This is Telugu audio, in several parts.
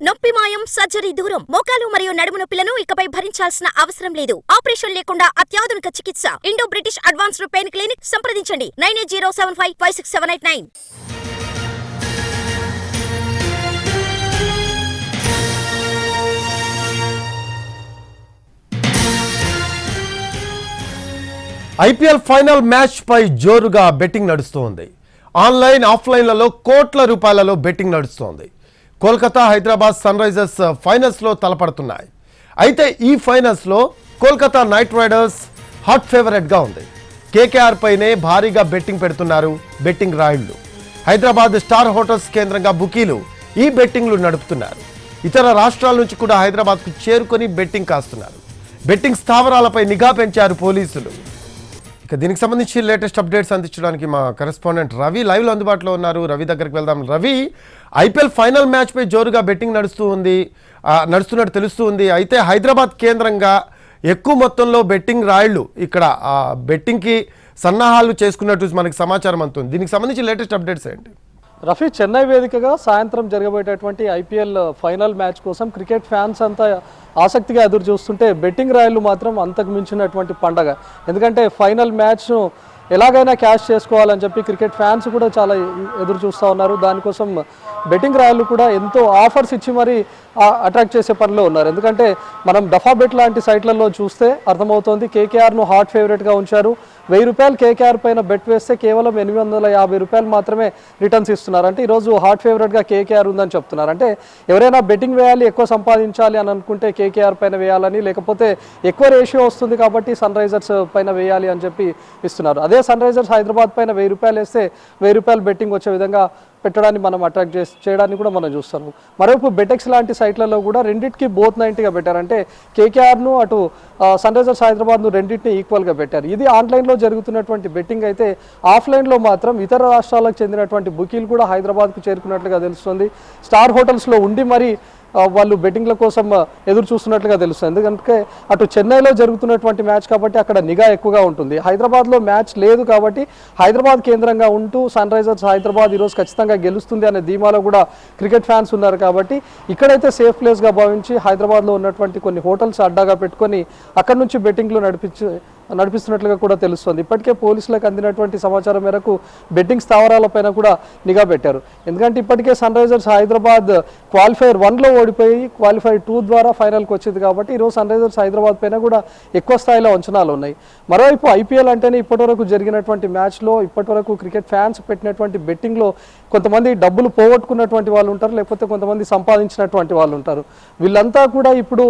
నొప్పి మాయం, సర్జరీ దూరం. మోకాలు మరియు నడుము నొప్పులను ఇకపై భరించాల్సిన అవసరం లేదు. ఆపరేషన్ లేకుండా అత్యాధునిక చికిత్స. Indo British advanced pain clinic. సంప్రదించండి 9807556789. ఐపీఎల్ ఫైనల్ మ్యాచ్ పై జోరుగా బెట్టింగ్ నడుస్తోంది. ఆన్లైన్, ఆఫ్లైన్లలో కోట్ల రూపాయలలో బెట్టింగ్ నడుస్తోంది. కోల్కతా, హైదరాబాద్ సన్ రైజర్స్ ఫైనల్స్లో తలపడుతున్నాయి. అయితే ఈ ఫైనల్స్లో కోల్కతా నైట్ రైడర్స్ హాట్ ఫేవరెట్గా ఉంది. కేకేఆర్ పైనే భారీగా బెట్టింగ్ పెడుతున్నారు బెట్టింగ్ రాయుళ్లు. హైదరాబాద్ స్టార్ హోటల్స్ కేంద్రంగా బుకీలు ఈ బెట్టింగ్లు నడుపుతున్నారు. ఇతర రాష్ట్రాల నుంచి కూడా హైదరాబాద్కు చేరుకొని బెట్టింగ్ కాస్తున్నారు. బెట్టింగ్ స్థావరాలపై నిఘా పెంచారు పోలీసులు. దీనికి సంబంధించి లేటెస్ట్ అప్డేట్స్ అందించడానికి మా కరెస్పాండెంట్ రవి లైవ్లో అందుబాటులో ఉన్నారు. రవి దగ్గరికి వెళ్దాం. రవి, ఐపీఎల్ ఫైనల్ మ్యాచ్పై జోరుగా బెట్టింగ్ నడుస్తున్నట్టు తెలుస్తుంది. అయితే హైదరాబాద్ కేంద్రంగా ఎక్కువ మొత్తంలో బెట్టింగ్ రాయుళ్లు ఇక్కడ బెట్టింగ్కి సన్నాహాలు చేసుకున్నట్టు మనకి సమాచారం అందుతుంది. దీనికి సంబంధించి లేటెస్ట్ అప్డేట్స్ ఏంటి? రఫీ, చెన్నై వేదికగా సాయంత్రం జరగబోయేటటువంటి ఐపీఎల్ ఫైనల్ మ్యాచ్ కోసం క్రికెట్ ఫ్యాన్స్ అంతా ఆసక్తిగా ఎదురు చూస్తుంటే బెట్టింగ్ రాయలు మాత్రం అంతకు మించినటువంటి పండగ. ఎందుకంటే ఫైనల్ మ్యాచ్ను ఎలాగైనా క్యాష్ చేసుకోవాలని చెప్పి క్రికెట్ ఫ్యాన్స్ కూడా చాలా ఎదురు చూస్తూ ఉన్నారు. దానికోసం బెట్టింగ్ రాయలు కూడా ఎంతో ఆఫర్స్ ఇచ్చి మరీ అట్రాక్ట్ చేసే పనిలో ఉన్నారు. ఎందుకంటే మనం డఫా బెట్ లాంటి సైట్లలో చూస్తే అర్థమవుతోంది. కేకేఆర్ను హాట్ ఫేవరెట్గా ఉంచారు. 1000 రూపాయలు కేకేఆర్ పైన బెట్ వేస్తే కేవలం 850 రూపాయలు మాత్రమే రిటర్న్స్ ఇస్తున్నారు. అంటే ఈరోజు హాట్ ఫేవరెట్గా కేకేఆర్ ఉందని చెప్తున్నారు. అంటే ఎవరైనా బెట్టింగ్ వేయాలి, ఎక్కువ సంపాదించాలి అని అనుకుంటే కేకేఆర్ పైన వేయాలని, లేకపోతే ఎక్కువ రేషియో వస్తుంది కాబట్టి సన్ రైజర్స్ పైన వేయాలి అని చెప్పి ఇస్తున్నారు. అదే సన్ రైజర్స్ హైదరాబాద్ పైన 1000 రూపాయలు వేస్తే 1000 రూపాయలు బెట్టింగ్ వచ్చే విధంగా పెట్టడాన్ని మనం అట్రాక్ట్ చేయడానికి కూడా మనం చూస్తాము. మరోవైపు బెటెక్స్ లాంటి సైట్లలో కూడా రెండింటికి బోత్ 90గా పెట్టారు. అంటే కేకేఆర్ను అటు సన్ రైజర్స్ హైదరాబాద్ను రెండింటిని ఈక్వల్గా పెట్టారు. ఇది ఆన్లైన్లో జరుగుతున్నటువంటి బెట్టింగ్. అయితే ఆఫ్లైన్లో మాత్రం ఇతర రాష్ట్రాలకు చెందినటువంటి బుకీలు కూడా హైదరాబాద్కు చేరుకున్నట్లుగా తెలుస్తుంది. స్టార్ హోటల్స్లో ఉండి మరి వాళ్ళు బెట్టింగ్ల కోసం ఎదురు చూస్తున్నట్లుగా తెలుస్తుంది. ఎందుకంటే అటు చెన్నైలో జరుగుతున్నటువంటి మ్యాచ్ కాబట్టి అక్కడ నిఘా ఎక్కువగా ఉంటుంది. హైదరాబాద్లో మ్యాచ్ లేదు కాబట్టి హైదరాబాద్ కేంద్రంగా ఉంటూ సన్ రైజర్స్ హైదరాబాద్ ఈరోజు ఖచ్చితంగా గెలుస్తుంది అనే ధీమాలో కూడా క్రికెట్ ఫ్యాన్స్ ఉన్నారు. కాబట్టి ఇక్కడైతే సేఫ్ ప్లేస్గా భావించి హైదరాబాద్లో ఉన్నటువంటి కొన్ని హోటల్స్ అడ్డాగా పెట్టుకొని అక్కడ నుంచి బెట్టింగ్లు నడిపిస్తున్నట్లుగా కూడా తెలుస్తుంది. ఇప్పటికే పోలీసులకు అందినటువంటి సమాచారం మేరకు బెట్టింగ్ స్థావరాలపైన కూడా నిఘా పెట్టారు. ఎందుకంటే ఇప్పటికే సన్ రైజర్స్ హైదరాబాద్ క్వాలిఫైర్ 1లో ఓడిపోయి క్వాలిఫైర్ 2 ద్వారా ఫైనల్కి వచ్చింది కాబట్టి ఈరోజు సన్ రైజర్స్ హైదరాబాద్ పైన కూడా ఎక్కువ స్థాయిలో అంచనాలు ఉన్నాయి. మరోవైపు ఐపీఎల్ అంటేనే ఇప్పటివరకు జరిగినటువంటి మ్యాచ్లో ఇప్పటివరకు క్రికెట్ ఫ్యాన్స్ పెట్టినటువంటి బెట్టింగ్లో కొంతమంది డబ్బులు పోగొట్టుకున్నటువంటి వాళ్ళు ఉంటారు, లేకపోతే కొంతమంది సంపాదించినటువంటి వాళ్ళు ఉంటారు. వీళ్ళంతా కూడా ఇప్పుడు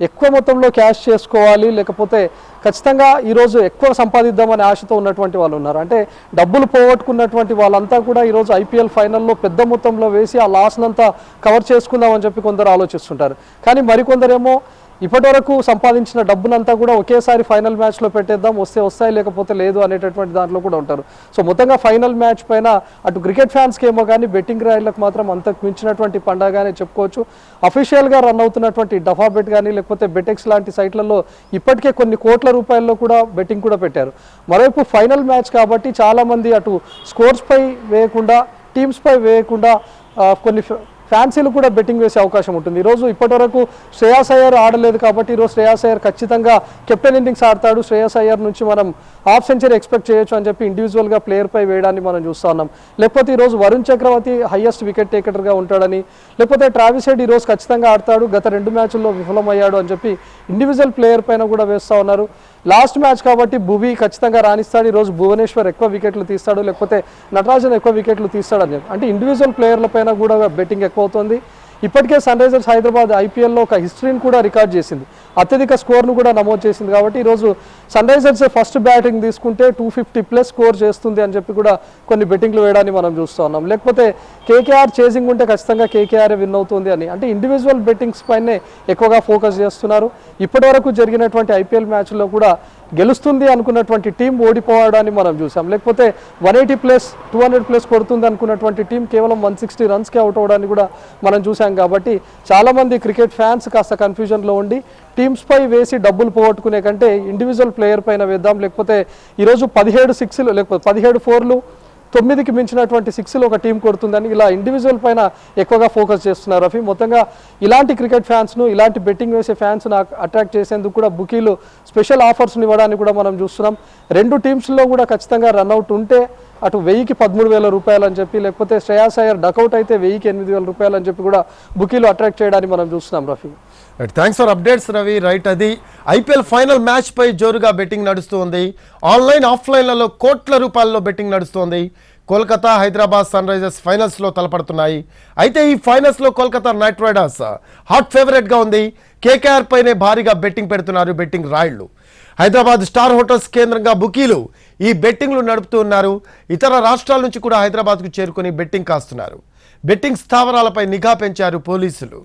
ఎక్కువ మొత్తంలో క్యాష్ చేసుకోవాలి, లేకపోతే ఖచ్చితంగా ఈరోజు ఎక్కువ సంపాదిద్దామనే ఆశతో ఉన్నటువంటి వాళ్ళు ఉన్నారు. అంటే డబ్బులు పోగొట్టుకున్నటువంటి వాళ్ళంతా కూడా ఈరోజు ఐపీఎల్ ఫైనల్లో పెద్ద మొత్తంలో వేసి ఆ లాస్నంతా కవర్ చేసుకుందామని చెప్పి కొందరు ఆలోచిస్తుంటారు. కానీ మరికొందరేమో ఇప్పటివరకు సంపాదించిన డబ్బునంతా కూడా ఒకేసారి ఫైనల్ మ్యాచ్లో పెట్టేద్దాం, వస్తే వస్తాయి లేకపోతే లేదు అనేటటువంటి దాంట్లో కూడా ఉంటారు. సో మొత్తంగా ఫైనల్ మ్యాచ్ పైన అటు క్రికెట్ ఫ్యాన్స్కి ఏమో కానీ బెట్టింగ్ రాయలకు మాత్రం అంతకు మించినటువంటి పండగగానే చెప్పుకోవచ్చు. అఫీషియల్గా రన్ అవుతున్నటువంటి డఫా బెట్ కానీ లేకపోతే బెటెక్స్ లాంటి సైట్లలో ఇప్పటికే కొన్ని కోట్ల రూపాయల్లో కూడా బెట్టింగ్ కూడా పెట్టారు. మరోవైపు ఫైనల్ మ్యాచ్ కాబట్టి చాలామంది అటు స్కోర్స్పై వేయకుండా, టీమ్స్పై వేయకుండా కొన్ని ఫ్యాన్సీలు కూడా బెట్టింగ్ వేసే అవకాశం ఉంటుంది. ఈరోజు ఇప్పటివరకు శ్రేయాస్ అయ్యర్ ఆడలేదు కాబట్టి ఈరోజు శ్రేయాస్ అయ్యర్ ఖచ్చితంగా కెప్టెన్ ఇన్నింగ్స్ ఆడతాడు, శ్రేయాస్ అయ్యర్ నుంచి మనం హాఫ్ సెంచరీ ఎక్స్పెక్ట్ చేయొచ్చు అని చెప్పి ఇండివిజువల్గా ప్లేయర్పై వేయడాన్ని మనం చూస్తూ ఉన్నాం. లేకపోతే ఈరోజు వరుణ్ చక్రవర్తి హైయెస్ట్ వికెట్ టేకర్గా ఉంటాడని, లేకపోతే ట్రావిస్ హెడ్ ఈరోజు ఖచ్చితంగా ఆడతాడు, గత 2 మ్యాచ్ల్లో విఫలమయ్యాడు అని చెప్పి ఇండివిజువల్ ప్లేయర్ పైన కూడా వేస్తూ ఉన్నారు. లాస్ట్ మ్యాచ్ కాబట్టి భువి ఖచ్చితంగా రాణిస్తాడు, ఈరోజు భువనేశ్వర్ ఎక్కువ వికెట్లు తీస్తాడు, లేకపోతే నటరాజన్ ఎక్కువ వికెట్లు తీస్తాడని చెప్పి అంటే ఇండివిజువల్ ప్లేయర్ల పైన కూడా బెట్టింగ్ ఎక్కువ అవుతుంది. ఇప్పటికే సన్ రైజర్స్ హైదరాబాద్ ఐపీఎల్లో ఒక హిస్టరీని కూడా రికార్డ్ చేసింది, అత్యధిక స్కోర్ను కూడా నమోదు చేసింది. కాబట్టి ఈరోజు సన్ రైజర్స్ ఫస్ట్ బ్యాటింగ్ తీసుకుంటే 250+ స్కోర్ చేస్తుంది అని చెప్పి కూడా కొన్ని బెట్టింగ్లు వేయడాన్ని మనం చూస్తూ ఉన్నాం. లేకపోతే కేకేఆర్ చేసింగ్ ఉంటే ఖచ్చితంగా కేకేఆర్ విన్ అవుతుంది అని అంటే ఇండివిజువల్ బెట్టింగ్స్ పైనే ఎక్కువగా ఫోకస్ చేస్తున్నారు. ఇప్పటివరకు జరిగినటువంటి ఐపీఎల్ మ్యాచ్లో కూడా గెలుస్తుంది అనుకున్నటువంటి టీం ఓడిపోవడాన్ని మనం చూసాం. లేకపోతే 180+, 200+ కొడుతుంది అనుకున్నటువంటి టీం కేవలం 160 రన్స్కి అవుట్ అవ్వడాన్ని కూడా మనం చూసాం. కాబట్టి చాలామంది క్రికెట్ ఫ్యాన్స్ కాస్త కన్ఫ్యూజన్లో ఉండి టీమ్స్పై వేసి డబ్బులు పోగొట్టుకునే కంటే ఇండివిజువల్ ప్లేయర్ పైన వేద్దాం, లేకపోతే ఈరోజు 17 6లు లేకపోతే 17 4లు 9కి మించినటువంటి 6లు ఒక టీం కొడుతుందని ఇలా ఇండివిజువల్ పైన ఎక్కువగా ఫోకస్ చేస్తున్నారు రఫీ. మొత్తంగా ఇలాంటి క్రికెట్ ఫ్యాన్స్ను, ఇలాంటి బెట్టింగ్ వేసే ఫ్యాన్స్ను అట్రాక్ట్ చేసేందుకు కూడా బుకీలు స్పెషల్ ఆఫర్స్ని ఇవ్వడానికి కూడా మనం చూస్తున్నాం. 2 టీమ్స్లో కూడా ఖచ్చితంగా రన్అట్ ఉంటే అటు 1000కి 13,000 రూపాయలు అని చెప్పి, లేకపోతే శ్రేయాస్ అయ్యర్ డకౌట్ అయితే 1000కి 8,000 రూపాయలు అని చెప్పి కూడా బుకీలు అట్రాక్ట్ చేయడానికి మనం చూస్తున్నాం Rafi. Thanks for updates Ravi. Right, అది ఐపీఎల్ ఫైనల్ మ్యాచ్ పై జోరుగా బెట్టింగ్ నడుస్తుంది. ఆన్లైన్ ఆఫ్లైన్లలో కోట్ల రూపాయల్లో బెట్టింగ్ నడుస్తుంది. కోల్కతా, హైదరాబాద్ సన్ రైజర్స్ ఫైనల్స్లో తలపడుతున్నాయి. అయితే ఈ ఫైనల్స్లో కోల్కతా నైట్ రైడర్స్ హాట్ ఫేవరెట్గా ఉంది. కేకేఆర్ పైనే భారీగా బెట్టింగ్ పెడుతున్నారు బెట్టింగ్ రాయుళ్లు. హైదరాబాద్ స్టార్ హోటల్స్ కేంద్రంగా బుకీలు ఈ బెట్టింగ్లు నడుపుతూ ఉన్నారు. ఇతర రాష్ట్రాల నుంచి కూడా హైదరాబాద్కు చేరుకుని బెట్టింగ్ కాస్తున్నారు. బెట్టింగ్ స్థావరాలపై నిఘా పెంచారు పోలీసులు.